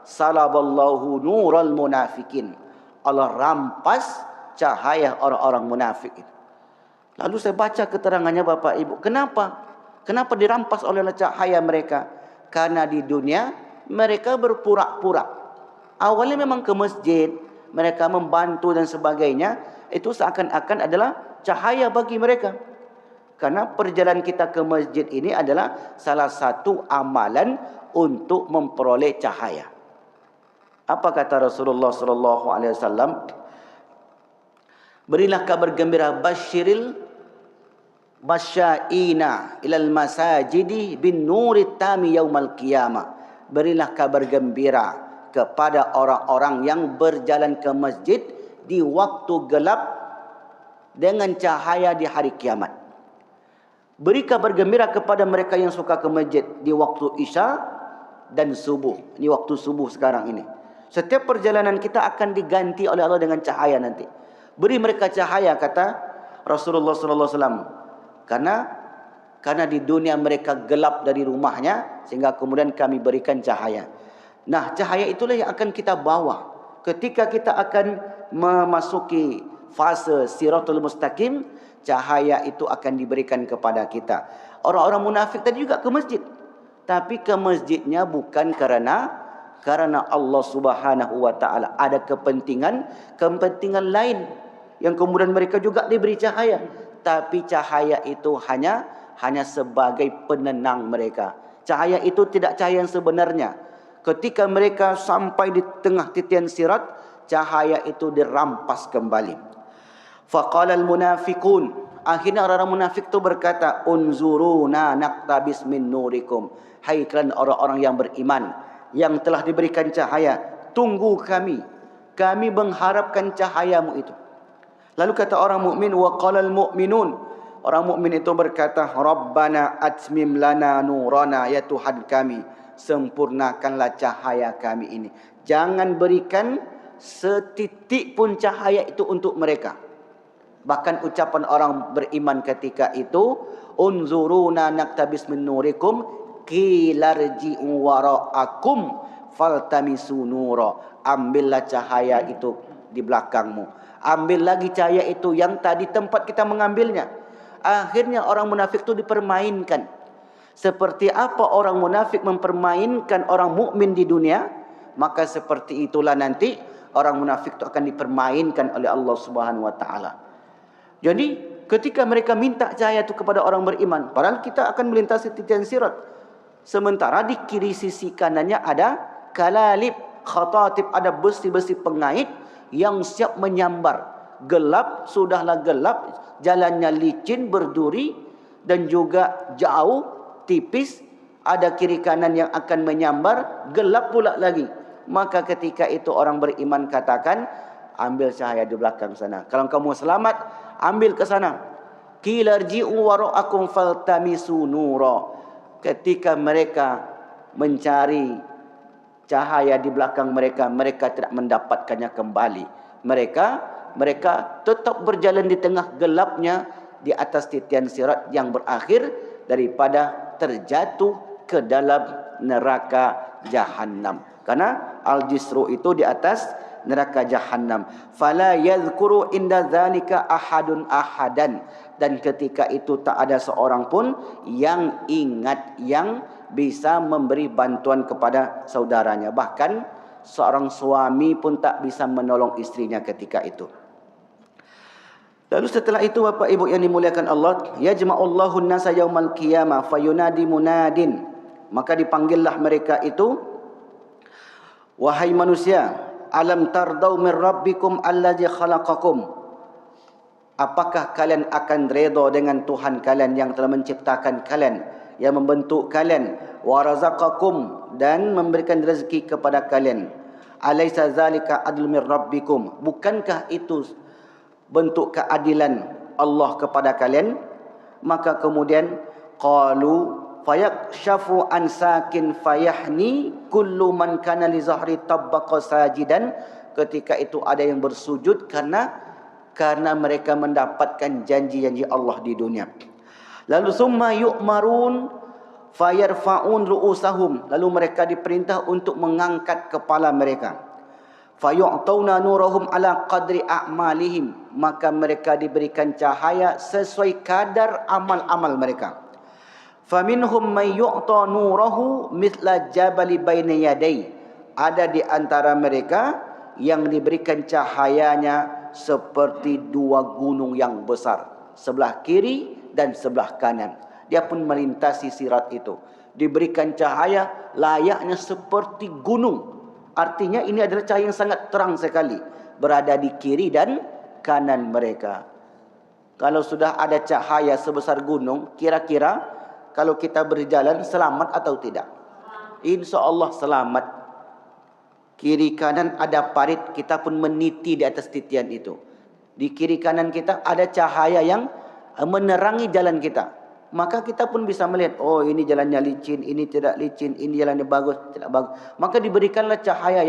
salaballahu nural munafikin, Allah rampas cahaya orang-orang munafik itu. Lalu saya baca keterangannya, Bapak Ibu, kenapa dirampas oleh cahaya mereka? Karena di dunia mereka berpura-pura. Awalnya memang ke masjid, mereka membantu dan sebagainya, itu seakan-akan adalah cahaya bagi mereka. Karena perjalanan kita ke masjid ini adalah salah satu amalan untuk memperoleh cahaya. Apa kata Rasulullah sallallahu alaihi wasallam? Berilah kabar gembira, basyiril masyaina ilal masajidi bin nuri tami yaumal qiyamah. Berilah kabar gembira kepada orang-orang yang berjalan ke masjid di waktu gelap dengan cahaya di hari kiamat. Beri kabar gembira kepada mereka yang suka ke masjid di waktu Isya dan subuh. Ini waktu subuh sekarang ini. Setiap perjalanan kita akan diganti oleh Allah dengan cahaya nanti. Beri mereka cahaya, kata Rasulullah sallallahu alaihi wasallam. Karena di dunia mereka gelap dari rumahnya, sehingga kemudian kami berikan cahaya. Nah, cahaya itulah yang akan kita bawa ketika kita akan memasuki fase Siratul Mustaqim. Cahaya itu akan diberikan kepada kita. Orang-orang munafik tadi juga ke masjid, tapi ke masjidnya bukan karena Allah Subhanahu wa taala. Ada kepentingan lain yang kemudian mereka juga diberi cahaya, tapi cahaya itu hanya sebagai penenang mereka. Cahaya itu tidak cahaya yang sebenarnya. Ketika mereka sampai di tengah titian sirat, cahaya itu dirampas kembali. Faqala al-munafiqun, akhirnya orang-orang munafik itu berkata, unzuruna naqtabis min nurikum. Hai kalian orang-orang yang beriman, yang telah diberikan cahaya, tunggu kami mengharapkan cahayamu itu. Lalu kata orang mukmin, wa qalal mu'minun, orang mukmin itu berkata, Rabbana atmim lana nurana, ya Tuhan kami, sempurnakanlah cahaya kami ini. Jangan berikan setitik pun cahaya itu untuk mereka. Bahkan ucapan orang beriman ketika itu, unzuruna naktabis min nurikum qilarji'u wara'akum faltamisu nura. Ambillah cahaya itu di belakangmu. Ambil lagi cahaya itu yang tadi tempat kita mengambilnya. Akhirnya orang munafik itu dipermainkan. Seperti apa orang munafik mempermainkan orang mukmin di dunia, maka seperti itulah nanti orang munafik itu akan dipermainkan oleh Allah Subhanahu wa taala. Jadi ketika mereka minta cahaya itu kepada orang beriman, padahal kita akan melintasi titian sirat, sementara di kiri sisi kanannya ada kalalib, khatatib, ada besi-besi pengait yang siap menyambar. Gelap, sudahlah gelap, jalannya licin, berduri, dan juga jauh, tipis, ada kiri kanan yang akan menyambar, gelap pula lagi. Maka ketika itu orang beriman katakan, ambil cahaya di belakang sana. Kalau kamu selamat, ambil ke sana. Qilarji'u wara'akum faltamisu nura. Ketika mereka mencari cahaya di belakang mereka, mereka tidak mendapatkannya kembali. Mereka tetap berjalan di tengah gelapnya di atas titian sirat yang berakhir daripada terjatuh ke dalam neraka Jahannam. Karena al-jisru itu di atas neraka Jahannam. Fala yadhkuru inda dzalika ahadun ahadan. Dan ketika itu tak ada seorang pun yang ingat, yang bisa memberi bantuan kepada saudaranya. Bahkan seorang suami pun tak bisa menolong istrinya ketika itu. Lalu setelah itu Bapak Ibu yang dimuliakan Allah, yajma'ullahu an-nasa yaumal qiyamah fayunadi munadin. Maka dipanggillah mereka itu, wahai manusia, alam tardau min rabbikum allazi khalaqakum. Apakah kalian akan redha dengan Tuhan kalian yang telah menciptakan kalian, yang membentuk kalian, wa razaqakum, dan memberikan rezeki kepada kalian. Alaysa zalika adlu min rabbikum. Bukankah itu bentuk keadilan Allah kepada kalian? Maka kemudian qalu fayakshafu an sakin fayahni kullu man kana li zahri tabbaqa sajidan. Ketika itu ada yang bersujud karena mereka mendapatkan janji-janji Allah di dunia. Lalu summa yu'marun fayarfa'un ru'usahum. Lalu mereka diperintah untuk mengangkat kepala mereka. Fayu'tauna nurahum ala qadri a'malihim. Maka mereka diberikan cahaya sesuai kadar amal-amal mereka. Faminhum may yu'ta nurahu mithla jabali baina yaday. Ada di antara mereka yang diberikan cahayanya seperti dua gunung yang besar, sebelah kiri dan sebelah kanan. Dia pun melintasi sirat itu, diberikan cahaya layaknya seperti gunung. Artinya ini adalah cahaya yang sangat terang sekali, berada di kiri dan kanan mereka. Kalau sudah ada cahaya sebesar gunung, kira-kira kalau kita berjalan selamat atau tidak? Insya Allah selamat. Kiri kanan ada parit, kita pun meniti di atas titian itu. Di kiri kanan kita ada cahaya yang menerangi jalan kita. Maka kita pun bisa melihat, oh ini jalannya licin, ini tidak licin, ini jalannya bagus, tidak bagus. Maka diberikanlah cahaya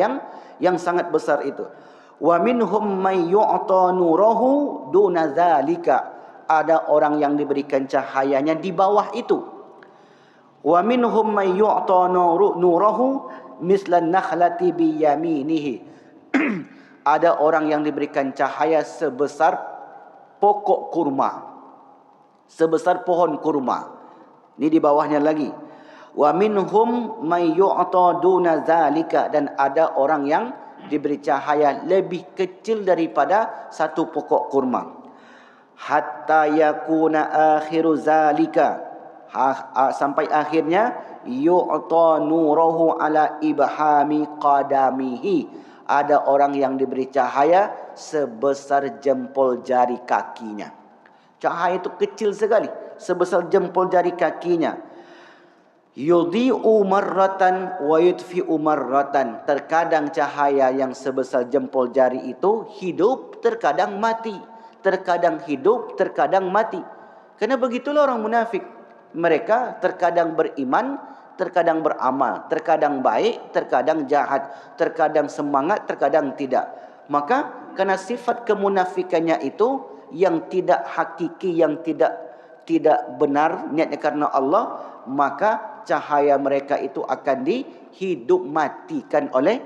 yang sangat besar itu. Wa minhum may yu'ta nurahu duna dzalika. Ada orang yang diberikan cahayanya di bawah itu. Wa minhum may yu'ta nurahu mislan nakhlati bi yaminihi. Ada orang yang diberikan cahaya sebesar pokok kurma, sebesar pohon kurma. Ini di bawahnya lagi. Wa minhum may yu'ta duna dzalika. Dan ada orang yang diberi cahaya lebih kecil daripada satu pokok kurma. Hatta yakuna akhiru zalika, sampai akhirnya yu'ta nurahu ala ibhami qadamihi, ada orang yang diberi cahaya sebesar jempol jari kakinya. Cahaya itu kecil sekali, sebesar jempol jari kakinya. Yudhi'u marratan wa yudfi'u marratan. Terkadang cahaya yang sebesar jempol jari itu hidup, terkadang mati. Terkadang hidup, terkadang mati. Karena begitulah orang munafik. Mereka terkadang beriman, terkadang beramal, terkadang baik, terkadang jahat, terkadang semangat, terkadang tidak. Maka karena sifat kemunafikannya itu yang tidak hakiki, yang tidak benar niatnya karena Allah, maka cahaya mereka itu akan dihidup matikan oleh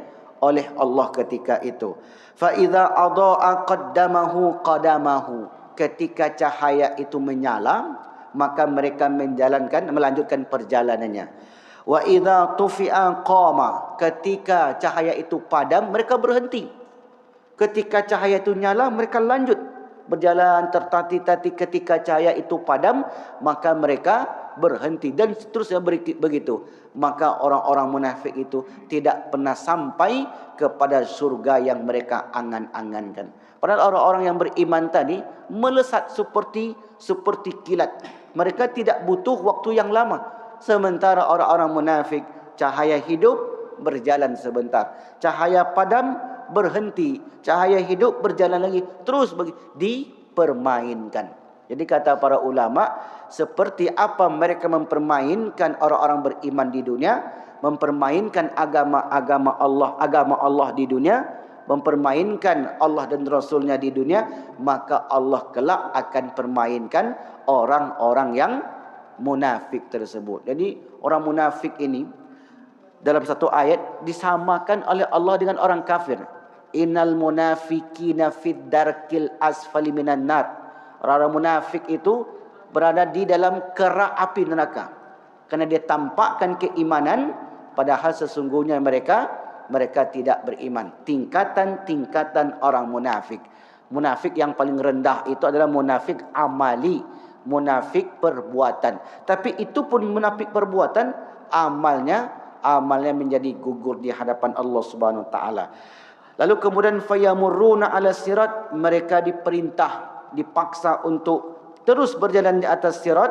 Allah ketika itu. Fa idza adaa qaddamahu qadamahu, ketika cahaya itu menyala, maka mereka melanjutkan perjalanannya. Wa idza tufi'a qama, ketika cahaya itu padam mereka berhenti. Ketika cahaya itu nyala mereka lanjut berjalan tertati-tati. Ketika cahaya itu padam maka mereka berhenti, dan seterusnya begitu. Maka orang-orang munafik itu tidak pernah sampai kepada surga yang mereka angan-angankan. Padahal orang-orang yang beriman tadi melesat seperti kilat. Mereka tidak butuh waktu yang lama. Sementara orang-orang munafik, cahaya hidup berjalan sebentar, cahaya padam berhenti, cahaya hidup berjalan lagi, terus dipermainkan. Jadi kata para ulama, seperti apa mereka mempermainkan orang-orang beriman di dunia, mempermainkan agama Allah di dunia, mempermainkan Allah dan Rasulnya di dunia, maka Allah kelak akan permainkan orang-orang yang munafik tersebut. Jadi orang munafik ini dalam satu ayat disamakan oleh Allah dengan orang kafir. Innal munafiqina fid darkil asfali minan nar. Orang-orang munafik itu berada di dalam kerak api neraka. Karena dia tampakkan keimanan, padahal sesungguhnya mereka tidak beriman. Tingkatan-tingkatan orang munafik. Munafik yang paling rendah itu adalah munafik amali, munafik perbuatan. Tapi itu pun munafik perbuatan, amalnya menjadi gugur di hadapan Allah Subhanahu wa taala. Lalu kemudian fayamurruna ala sirat, mereka dipaksa untuk terus berjalan di atas sirat.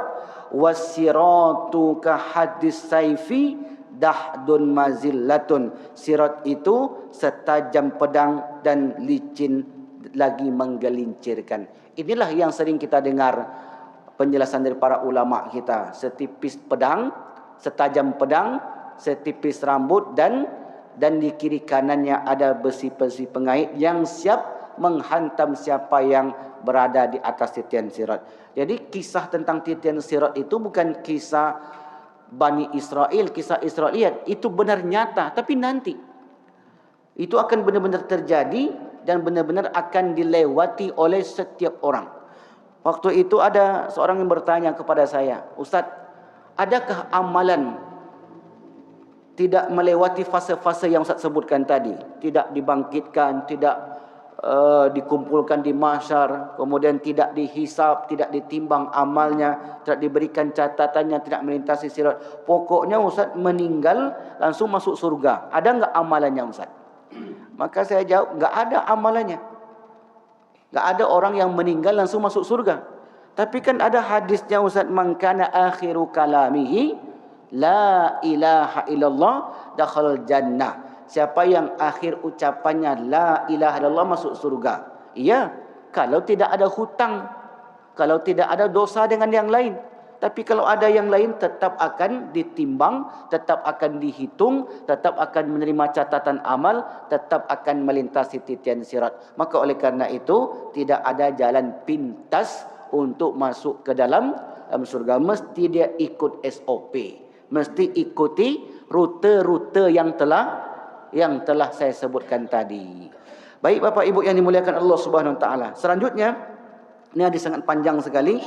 Wasiratu ka hadis saifi dahdun mazillatun. Sirat itu setajam pedang dan licin lagi menggelincirkan. Inilah yang sering kita dengar penjelasan dari para ulama kita. Setipis pedang, setajam pedang, setipis rambut, dan di kiri kanannya ada besi-besi pengait yang siap menghantam siapa yang berada di atas titian sirat. Jadi kisah tentang titian sirat itu bukan kisah Bani Israel, kisah Israeliat. Itu benar nyata, tapi nanti itu akan benar-benar terjadi dan benar-benar akan dilewati oleh setiap orang. Waktu itu ada seorang yang bertanya kepada saya, Ustaz, adakah amalan tidak melewati fase-fase yang Ustaz sebutkan tadi? Tidak dibangkitkan, tidak dikumpulkan di mahsyar, kemudian tidak dihisab, tidak ditimbang amalnya, tidak diberikan catatannya, tidak melintasi sirat. Pokoknya Ustaz meninggal langsung masuk surga. Ada enggak amalannya Ustaz? Maka saya jawab, enggak ada amalannya. Enggak ada orang yang meninggal langsung masuk surga. Tapi kan ada hadisnya Ustaz, man kana akhiru kalamihi la ilaha illallah dakhala jannah. Siapa yang akhir ucapannya la ilaha illallah masuk surga. Iya, kalau tidak ada hutang, kalau tidak ada dosa dengan yang lain. Tapi kalau ada yang lain tetap akan ditimbang, tetap akan dihitung, tetap akan menerima catatan amal, tetap akan melintasi titian sirat. Maka oleh karena itu tidak ada jalan pintas untuk masuk ke dalam surga. Mesti dia ikut SOP. Mesti ikuti rute-rute yang telah saya sebutkan tadi. Baik Bapak Ibu yang dimuliakan Allah Subhanahu wa taala. Selanjutnya, ini hadis sangat panjang sekali.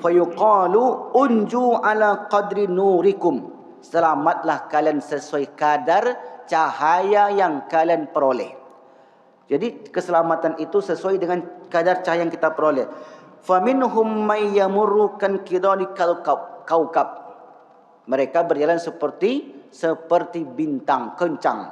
Fa yuqalu unju ala qadri nurikum. Selamatlah kalian sesuai kadar cahaya yang kalian peroleh. Jadi keselamatan itu sesuai dengan kadar cahaya yang kita peroleh. Faminhum may yamurru kan kidali kaukab. Mereka berjalan seperti bintang kencang.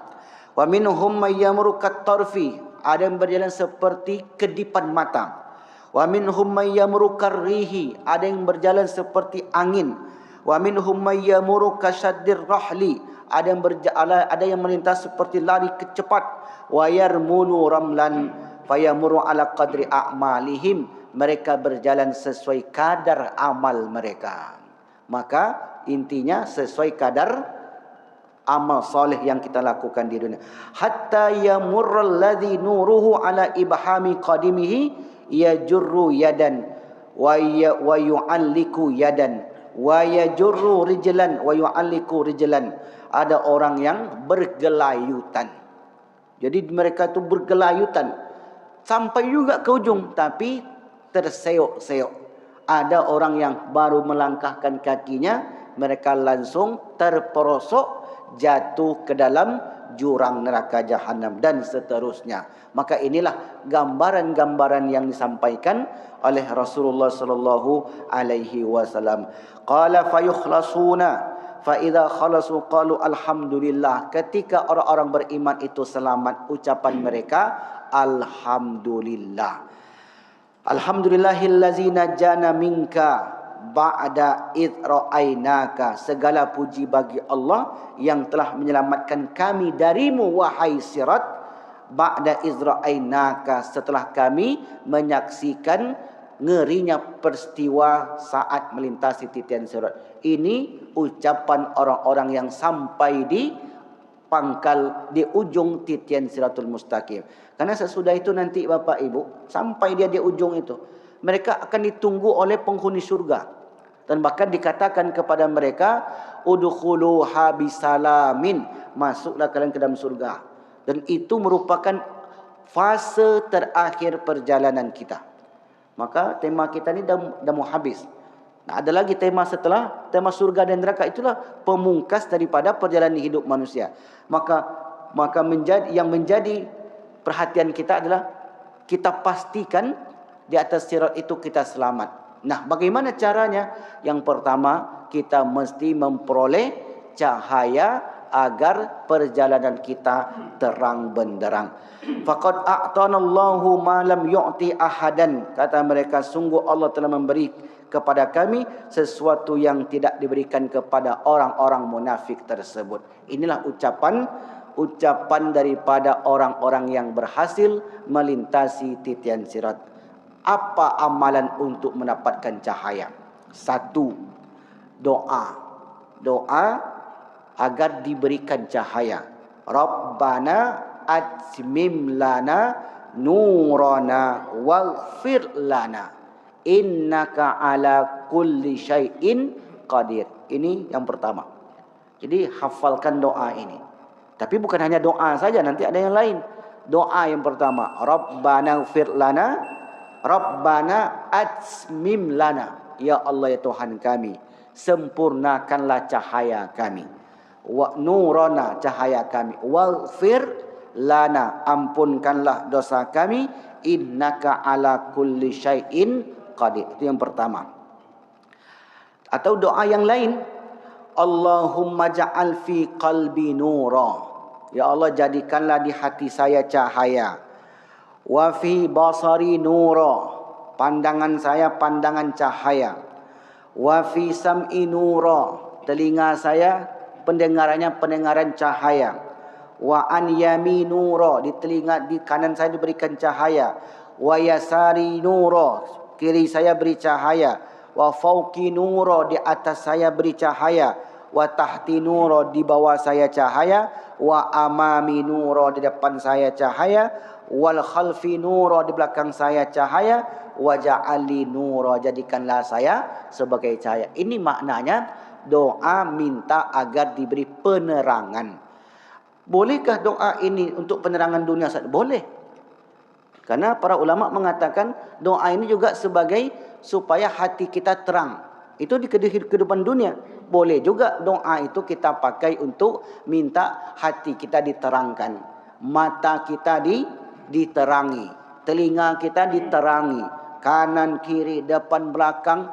Wa minhum may yamurru kat-tarfi. Ada yang berjalan seperti kedipan mata. Wa minhum may yamurru karrihi. Ada yang berjalan seperti angin. Wa minhum may yamurru kasyaddir rahli. Ada yang melintas seperti lari cepat. Wa yarmulu ramlan fayamuru ala qadri a'malihim. Mereka berjalan sesuai kadar amal mereka. Maka intinya sesuai kadar amal soleh yang kita lakukan di dunia. Hatta yamurral ladzi nuruhu ala ibhami qadimihi yajurru yadan wa yu'alliku yadan wa yajurru rijlan wa yu'alliku rijlan. Ada orang yang bergelayutan. Jadi mereka itu bergelayutan sampai juga ke ujung, tapi terseok-seok. Ada orang yang baru melangkahkan kakinya, mereka langsung terperosok, jatuh ke dalam jurang neraka jahanam dan seterusnya. Maka inilah gambaran-gambaran yang disampaikan oleh Rasulullah sallallahu alaihi wasallam. Qala fayukhlasuna fa idza khalasu qalu alhamdulillah. Ketika orang-orang beriman itu selamat, ucapan mereka alhamdulillah. Alhamdulillahillazi najana minka ba'da id ra'ainaka. Segala puji bagi Allah yang telah menyelamatkan kami darimu wahai Sirat. Ba'da id ra'ainaka, setelah kami menyaksikan ngerinya peristiwa saat melintasi titian Sirat. Ini ucapan orang-orang yang sampai di pangkal, di ujung titian Siratul Mustaqim. Karena sesudah itu nanti Bapak Ibu, sampai dia di ujung itu, mereka akan ditunggu oleh penghuni surga. Dan bahkan dikatakan kepada mereka, udkhuluha bisalamin, masuklah kalian ke dalam surga. Dan itu merupakan fase terakhir perjalanan kita. Maka tema kita ni dah mau habis. Nah, ada lagi tema setelah tema surga dan neraka, itulah pemungkas daripada perjalanan hidup manusia. Maka menjadi perhatian kita adalah kita pastikan di atas sirat itu kita selamat. Nah, bagaimana caranya? Yang pertama, kita mesti memperoleh cahaya agar perjalanan kita terang benderang. Faqad a'tanallahu ma lam yu'ti ahadan. Kata mereka, sungguh Allah telah memberi kepada kami sesuatu yang tidak diberikan kepada orang-orang munafik tersebut. Inilah ucapan daripada orang-orang yang berhasil melintasi titian sirat. Apa amalan untuk mendapatkan cahaya? 1. Doa agar diberikan cahaya. Rabbana atmim lana nurana waghfir lana innaka ala kulli syai'in qadir. Ini yang pertama. Jadi hafalkan doa ini. Tapi bukan hanya doa saja, nanti ada yang lain. Doa yang pertama, Rabbana ighfir lana, Rabbana atmim lana. Ya Allah, ya Tuhan kami, sempurnakanlah cahaya kami. Wa nurana, cahaya kami. Waghfir lana, ampunkanlah dosa kami. Innaka ala kulli syai'in qadir. Itu yang pertama. Atau doa yang lain, Allahumma ja'al fi qalbi nura. Ya Allah, jadikanlah di hati saya cahaya. Wa fi basari nura, pandangan saya pandangan cahaya. Wa fi sam'i nura, telinga saya pendengarannya pendengaran cahaya. Wa an yami nura, di kanan saya diberikan cahaya. Wa yasari nura, kiri saya beri cahaya. Wa fauqi nura, di atas saya beri cahaya. Wa tahti nura, di bawah saya cahaya. Wa amami nura, di depan saya cahaya. Wal khalfi nura, di belakang saya cahaya. Wa ja'ali nura, jadikanlah saya sebagai cahaya. Ini maknanya doa minta agar diberi penerangan. Bolehkah doa ini untuk penerangan dunia saja? Boleh. Karena para ulama mengatakan doa ini juga sebagai supaya hati kita terang. Itu di kehidupan dunia. Boleh juga doa itu kita pakai untuk minta hati kita diterangkan. Mata kita diterangi, telinga kita diterangi, kanan, kiri, depan, belakang,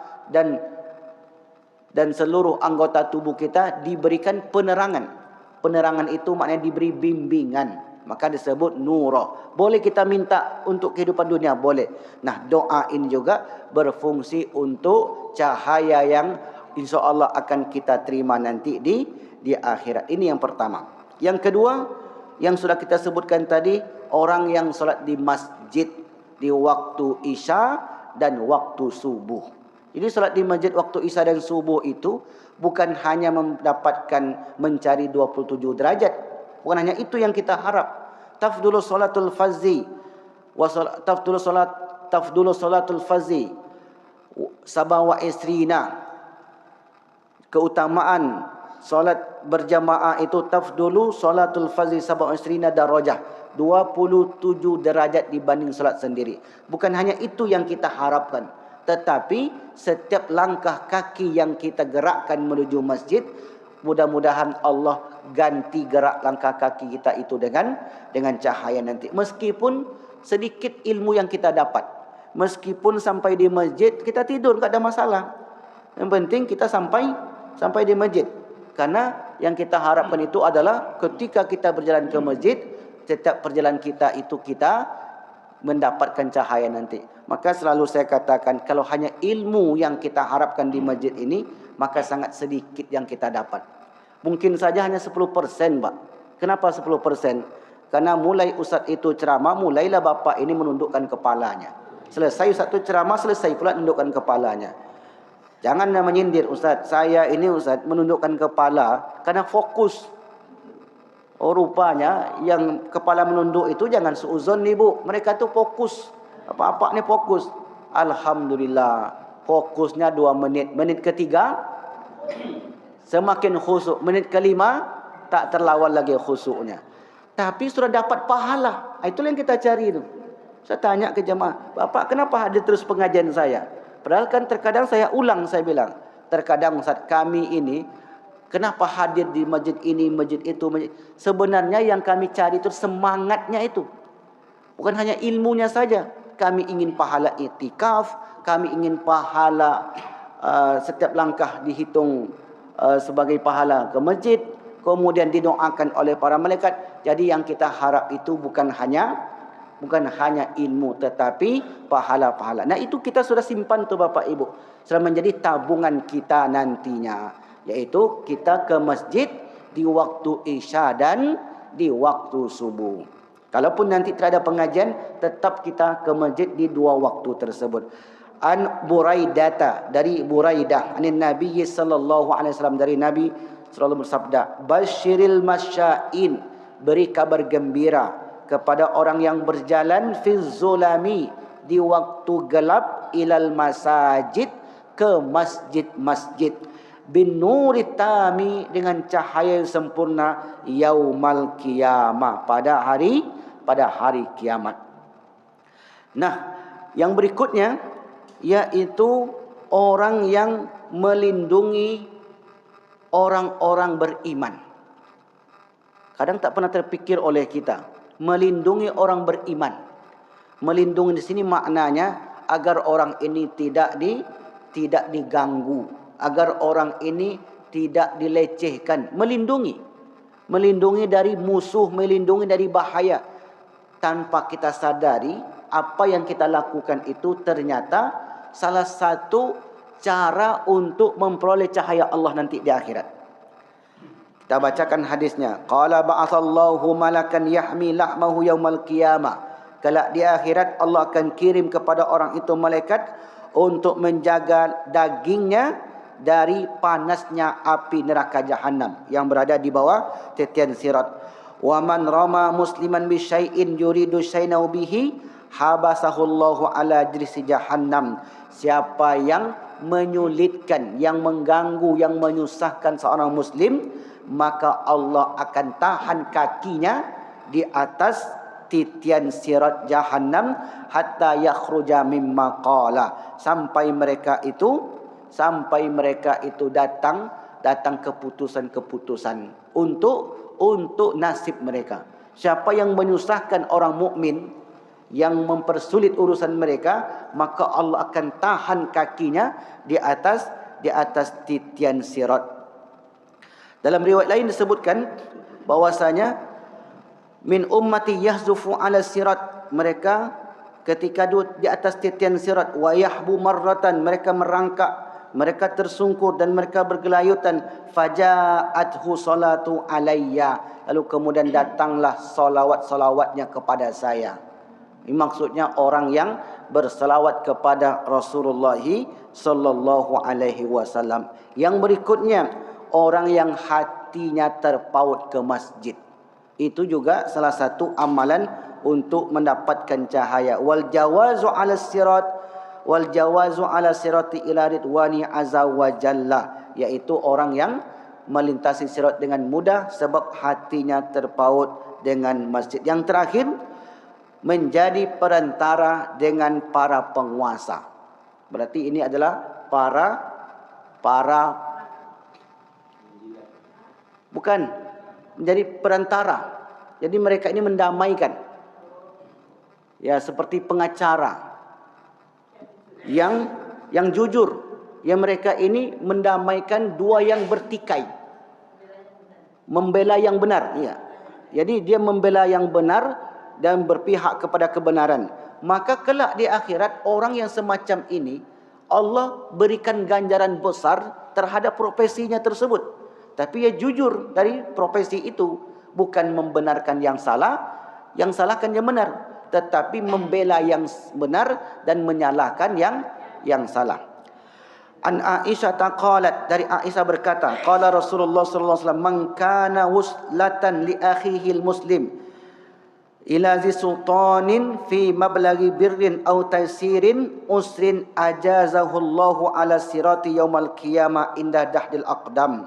dan seluruh anggota tubuh kita diberikan penerangan. Penerangan itu maknanya diberi bimbingan. Maka disebut nura. Boleh kita minta untuk kehidupan dunia? Boleh. Nah, doa ini juga berfungsi untuk cahaya yang insya Allah akan kita terima nanti di akhirat. Ini yang pertama. Yang kedua, yang sudah kita sebutkan tadi, orang yang solat di masjid di waktu Isya dan waktu subuh. Jadi solat di masjid waktu Isya dan subuh itu bukan hanya mendapatkan mencari 27 derajat. Bukan hanya itu yang kita harap. Tafdulu salatul fazi wa tafdulu salatul fazi sabawa isrina. Keutamaan solat berjamaah itu tafdulu salatul fazi sabawa isrina darajah. 27 derajat dibanding solat sendiri. Bukan hanya itu yang kita harapkan, tetapi setiap langkah kaki yang kita gerakkan menuju masjid, mudah-mudahan Allah ganti gerak langkah kaki kita itu dengan cahaya nanti. Meskipun sedikit ilmu yang kita dapat, meskipun sampai di masjid kita tidur, tak ada masalah. Yang penting kita sampai di masjid. Karena yang kita harapkan itu adalah ketika kita berjalan ke masjid, setiap perjalanan kita itu kita mendapatkan cahaya nanti. Maka selalu saya katakan, kalau hanya ilmu yang kita harapkan di masjid ini, maka sangat sedikit yang kita dapat. Mungkin saja hanya 10%, Pak. Kenapa 10%? Karena mulai ustaz itu ceramah, mulailah bapak ini menundukkan kepalanya. Selesai ustaz itu ceramah, selesai pula menundukkan kepalanya. Jangan menyindir, ustaz, saya ini ustaz menundukkan kepala karena fokus. Oh, rupanya yang kepala menunduk itu jangan suuzon nih, Bu. Mereka tuh fokus. Apa-apa nih fokus. Alhamdulillah. Fokusnya 2 menit. Menit ketiga semakin khusyuk. Menit kelima tak terlawan lagi khusyuknya. Tapi sudah dapat pahala. Itulah yang kita cari itu. Saya tanya ke jemaah, Bapak kenapa hadir terus pengajian saya? Padahal kan terkadang saya ulang, saya bilang. Terkadang Ustaz kami ini, kenapa hadir di masjid ini, masjid itu, masjid. Sebenarnya yang kami cari itu semangatnya itu. Bukan hanya ilmunya saja. Kami ingin pahala iktikaf, kami ingin pahala setiap langkah dihitung sebagai pahala ke masjid, kemudian didoakan oleh para malaikat. Jadi yang kita harap itu bukan hanya ilmu, tetapi pahala-pahala. Nah, itu kita sudah simpan tuh Bapak Ibu. Sudah menjadi tabungan kita nantinya. Yaitu kita ke masjid di waktu Isya dan di waktu subuh. Kalaupun nanti tidak ada pengajian, tetap kita ke masjid di 2 waktu tersebut. An Buraidata, dari Buraidah, anin Nabi sallallahu alaihi wasallam, dari Nabi selalu bersabda, basyiril masya'in, beri kabar gembira kepada orang yang berjalan fi zulami, di waktu gelap, ilal masajid, ke masjid-masjid, bin nuri tami, dengan cahaya yang sempurna, yaumal qiyamah, pada hari kiamat. Nah, yang berikutnya yaitu orang yang melindungi orang-orang beriman. Kadang tak pernah terpikir oleh kita, melindungi orang beriman. Melindungi di sini maknanya agar orang ini tidak diganggu, agar orang ini tidak dilecehkan. Melindungi dari musuh, melindungi dari bahaya. Tanpa kita sadari, apa yang kita lakukan itu ternyata salah satu cara untuk memperoleh cahaya Allah nanti di akhirat. Kita bacakan hadisnya. Qala ba'atsallahu malakan yahmi lahmahu yaumal qiyamah. Kelak di akhirat Allah akan kirim kepada orang itu malaikat untuk menjaga dagingnya dari panasnya api neraka jahanam yang berada di bawah titian sirat. Wa man rama musliman bi syai'in yuridu syai'nahu bihi habasahu Allahu ala jrisi jahannam. Siapa yang menyulitkan, yang mengganggu, yang menyusahkan seorang muslim, maka Allah akan tahan kakinya di atas titian sirat jahannam hatta yakhruja mimma qala, sampai mereka itu datang keputusan untuk nasib mereka. Siapa yang menyusahkan orang mukmin, yang mempersulit urusan mereka, maka Allah akan tahan kakinya di atas titian sirat. Dalam riwayat lain disebutkan bahwasanya min ummati yahzufu ala sirat, mereka ketika di atas titian sirat, wa yahbu marratan, mereka merangkak, mereka tersungkur dan mereka bergelayutan, fajaathu salatu alayya, lalu kemudian datanglah salawat-salawatnya kepada saya. Ini maksudnya orang yang berselawat kepada Rasulullah sallallahu alaihi wasallam. Yang berikutnya, orang yang hatinya terpaut ke masjid. Itu juga salah satu amalan untuk mendapatkan cahaya. Wal jawazu ala sirati ila ridwani azza wa jalla, yaitu orang yang melintasi sirat dengan mudah sebab hatinya terpaut dengan masjid. Yang terakhir, menjadi perantara dengan para penguasa. Berarti ini adalah bukan menjadi perantara. Jadi mereka ini mendamaikan. Ya, seperti pengacara yang jujur. Yang mereka ini mendamaikan dua yang bertikai. Membela yang benar. Ya. Jadi dia membela yang benar dan berpihak kepada kebenaran. Maka kelak di akhirat, orang yang semacam ini Allah berikan ganjaran besar terhadap profesinya tersebut. Tapi ia jujur dari profesi itu, bukan membenarkan yang salah, yang salahkan yang benar, tetapi membela yang benar dan menyalahkan yang salah. An Aisyah qalat, dari Aisyah berkata, qala Rasulullah sallallahu alaihi wasallam, man kana wuslatan li akhihi muslim ila zi sultanin fi mablaghi birrin aw taysirin usrin ajazahu Allahu ala sirati yaumal qiyamah inda dahdil aqdam.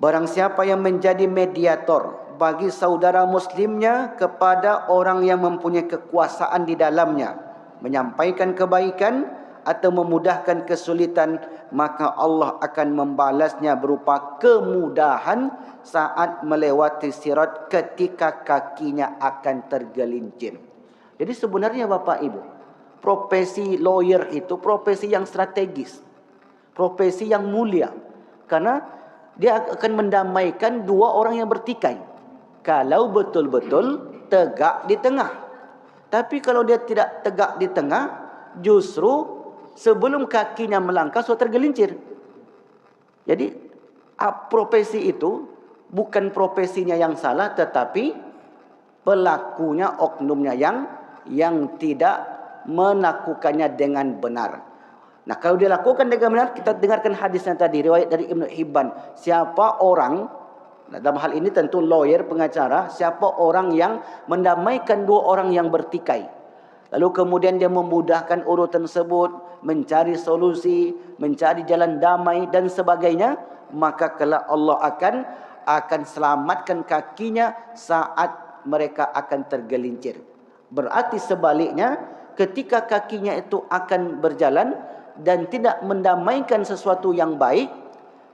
Barang siapa yang menjadi mediator bagi saudara muslimnya kepada orang yang mempunyai kekuasaan di dalamnya, menyampaikan kebaikan atau memudahkan kesulitan, maka Allah akan membalasnya berupa kemudahan saat melewati sirat ketika kakinya akan tergelincir. Jadi sebenarnya Bapak Ibu, profesi lawyer itu profesi yang strategis, profesi yang mulia, karena dia akan mendamaikan dua orang yang bertikai kalau betul-betul tegak di tengah. Tapi kalau dia tidak tegak di tengah, justru sebelum kakinya melangkah sudah tergelincir. Jadi profesi itu bukan profesinya yang salah, tetapi pelakunya, oknumnya yang tidak melakukannya dengan benar. Nah, kalau dia lakukan dengan benar, kita dengarkan hadisnya tadi, riwayat dari Ibnu Hibban. Siapa orang, dalam hal ini tentu lawyer, pengacara, siapa orang yang mendamaikan dua orang yang bertikai, lalu kemudian dia memudahkan urutan tersebut, mencari solusi, mencari jalan damai dan sebagainya, maka kelak Allah akan selamatkan kakinya saat mereka akan tergelincir. Berarti sebaliknya, ketika kakinya itu akan berjalan dan tidak mendamaikan sesuatu yang baik,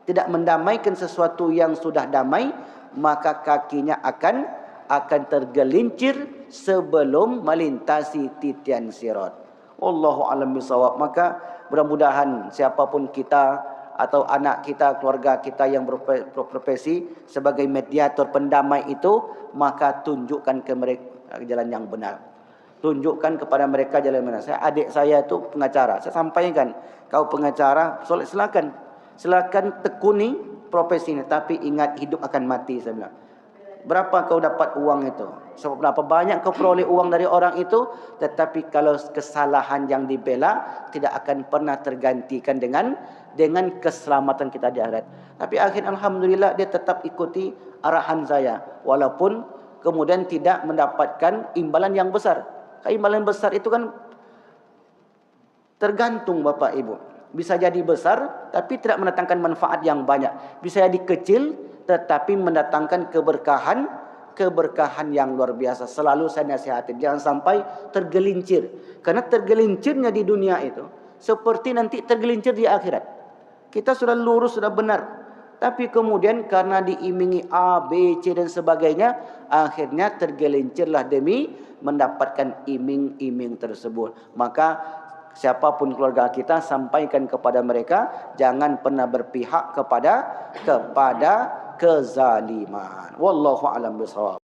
tidak mendamaikan sesuatu yang sudah damai, maka kakinya akan tergelincir sebelum melintasi titian sirat. Wallahu a'lam bishawab. Maka mudah-mudahan siapapun kita atau anak kita, keluarga kita yang berprofesi sebagai mediator pendamai itu, maka tunjukkan ke mereka jalan yang benar. Tunjukkan kepada mereka jalan yang benar. Adik saya itu pengacara. Saya sampaikan, kau pengacara, silakan tekuni profesi ini, tapi ingat hidup akan mati, saya bilang. Berapa kau dapat uang itu? Berapa banyak kau peroleh uang dari orang itu? Tetapi kalau kesalahan yang dibela tidak akan pernah tergantikan dengan keselamatan kita di akhirat. Tapi akhirnya alhamdulillah dia tetap ikuti arahan saya, walaupun kemudian tidak mendapatkan imbalan yang besar. Imbalan besar itu kan tergantung Bapak Ibu. Bisa jadi besar tapi tidak mendatangkan manfaat yang banyak. Bisa jadi kecil tetapi mendatangkan keberkahan yang luar biasa. Selalu saya nasihatin, jangan sampai tergelincir. Karena tergelincirnya di dunia itu seperti nanti tergelincir di akhirat. Kita sudah lurus, sudah benar, Tapi kemudian karena diimingi A, B, C dan sebagainya, akhirnya tergelincirlah demi mendapatkan iming-iming tersebut. Maka siapapun keluarga kita, sampaikan kepada mereka, jangan pernah berpihak kepada kezaliman. Wallahu a'lam bishawab.